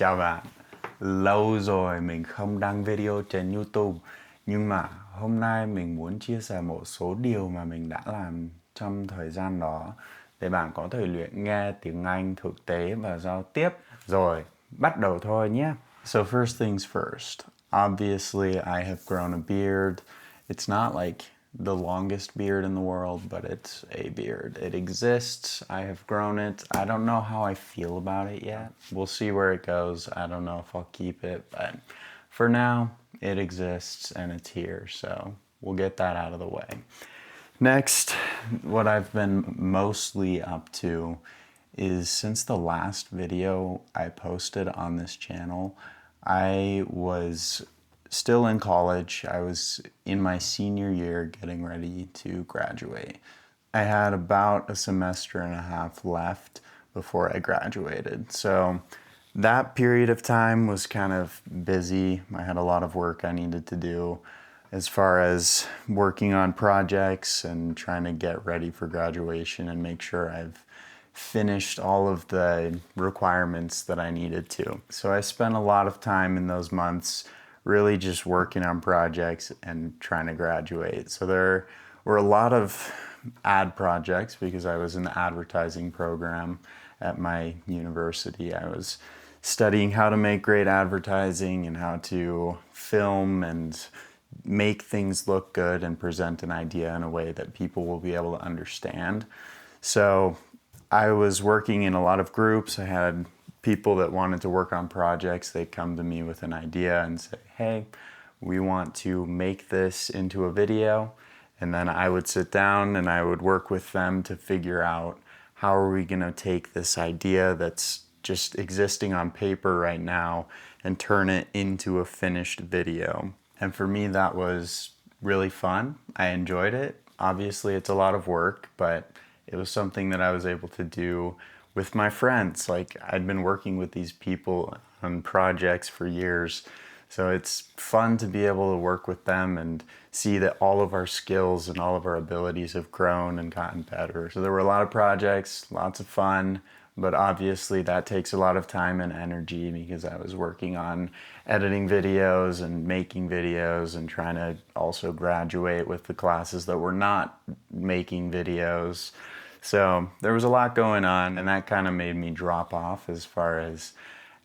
Chào bạn. Lâu rồi mình không đăng video trên YouTube, nhưng mà hôm nay mình muốn chia sẻ một số điều mà mình đã làm trong thời gian đó để bạn có thể luyện nghe tiếng Anh thực tế và giao tiếp. Rồi, bắt đầu thôi nhé. So first things first. Obviously, I have grown a beard. It's not like the longest beard in the world, but it's a beard. It exists. I have grown it. I don't know how I feel about it yet. We'll see where it goes. I don't know if I'll keep it, but for now, it exists and it's here. So we'll get that out of the way. Next, what I've been mostly up to is since the last video I posted on this channel, I was still in college. I was in my senior year getting ready to graduate. I had about a semester and a half left before I graduated. So that period of time was kind of busy. I had a lot of work I needed to do as far as working on projects and trying to get ready for graduation and make sure I've finished all of the requirements that I needed to. So I spent a lot of time in those months really just working on projects and trying to graduate. So there were a lot of ad projects because I was in the advertising program at my university. I was studying how to make great advertising and how to film and make things look good and present an idea in a way that people will be able to understand. So I was working in a lot of groups. I had people that wanted to work on projects. They'd come to me with an idea and say, hey, we want to make this into a video. And then I would sit down and I would work with them to figure out how are we going to take this idea that's just existing on paper right now and turn it into a finished video. And for me, that was really fun. I enjoyed it. Obviously, it's a lot of work, but it was something that I was able to do with my friends. Like, I'd been working with these people on projects for years. So it's fun to be able to work with them and see that all of our skills and all of our abilities have grown and gotten better. So there were a lot of projects, lots of fun, but obviously that takes a lot of time and energy because I was working on editing videos and making videos and trying to also graduate with the classes that were not making videos. So there was a lot going on, and that kind of made me drop off as far as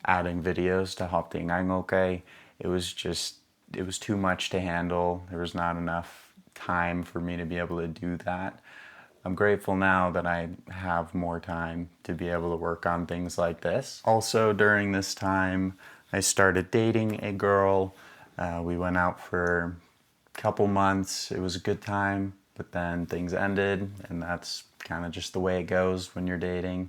adding videos to Học Tiếng Anh OK. It was too much to handle. There was not enough time for me to be able to do that. I'm grateful now that I have more time to be able to work on things like this. Also, during this time, I started dating a girl. We went out for a couple months. It was a good time, but then things ended, and that's kind of just the way it goes when you're dating.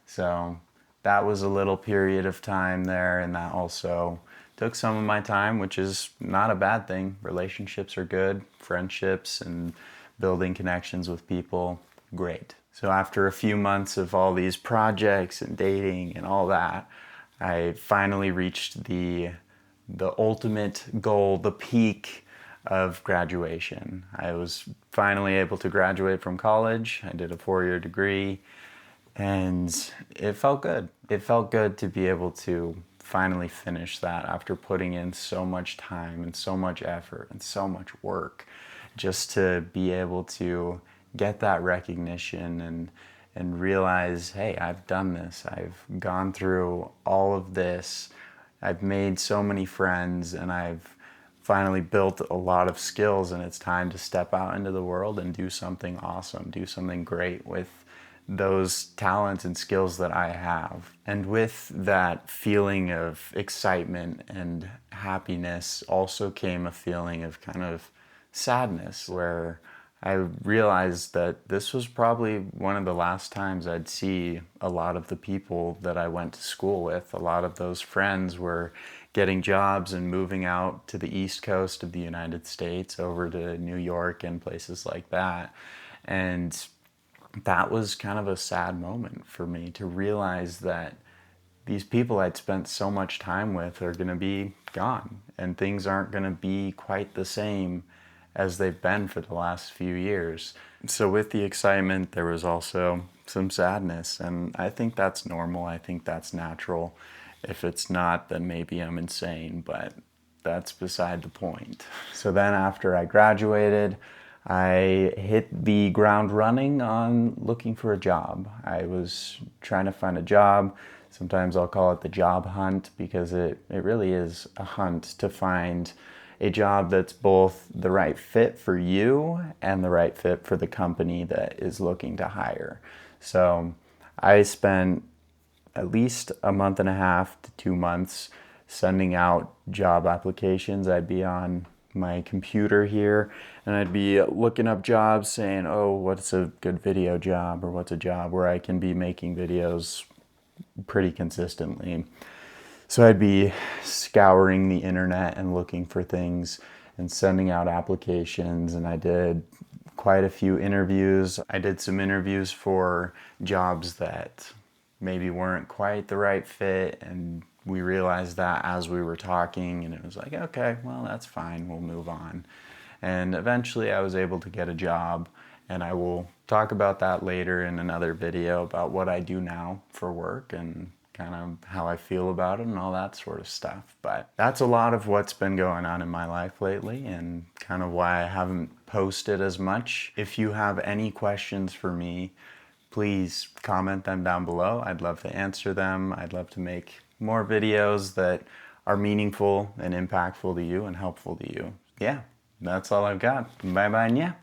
So that was a little period of time there, and that also took some of my time, which is not a bad thing. Relationships are good, friendships and building connections with people, great. So after a few months of all these projects and dating and all that, I finally reached the ultimate goal, the peak of graduation. I was finally able to graduate from college. I did a 4-year degree, and it felt good. It felt good to be able to finally finish that after putting in so much time and so much effort and so much work, just to be able to get that recognition and realize, hey, I've done this. I've gone through all of this. I've made so many friends, and I've finally built a lot of skills, and it's time to step out into the world and do something awesome, do something great with those talents and skills that I have. And with that feeling of excitement and happiness also came a feeling of kind of sadness, where I realized that this was probably one of the last times I'd see a lot of the people that I went to school with. A lot of those friends were getting jobs and moving out to the East Coast of the United States, over to New York and places like that. And that was kind of a sad moment for me, to realize that these people I'd spent so much time with are going to be gone, and things aren't going to be quite the same as they've been for the last few years. So with the excitement, there was also some sadness, and I think that's normal. I think that's natural. If it's not, then maybe I'm insane, but that's beside the point. So then after I graduated, I hit the ground running on looking for a job. I was trying to find a job. Sometimes I'll call it the job hunt, because it really is a hunt to find a job that's both the right fit for you and the right fit for the company that is looking to hire. So I spent at least a month and a half to 2 months sending out job applications. I'd be on my computer here and I'd be looking up jobs, saying, oh, what's a good video job, or what's a job where I can be making videos pretty consistently. So I'd be scouring the internet and looking for things and sending out applications, and I did quite a few interviews. I did some interviews for jobs that maybe weren't quite the right fit, and we realized that as we were talking, and it was like, okay, well, that's fine, we'll move on. And eventually I was able to get a job, and I will talk about that later in another video about what I do now for work and kind of how I feel about it and all that sort of stuff. But that's a lot of what's been going on in my life lately, and kind of why I haven't posted as much. If you have any questions for me, please comment them down below. I'd love to answer them. I'd love to make more videos that are meaningful and impactful to you and helpful to you. Yeah, that's all I've got. Bye bye, yeah.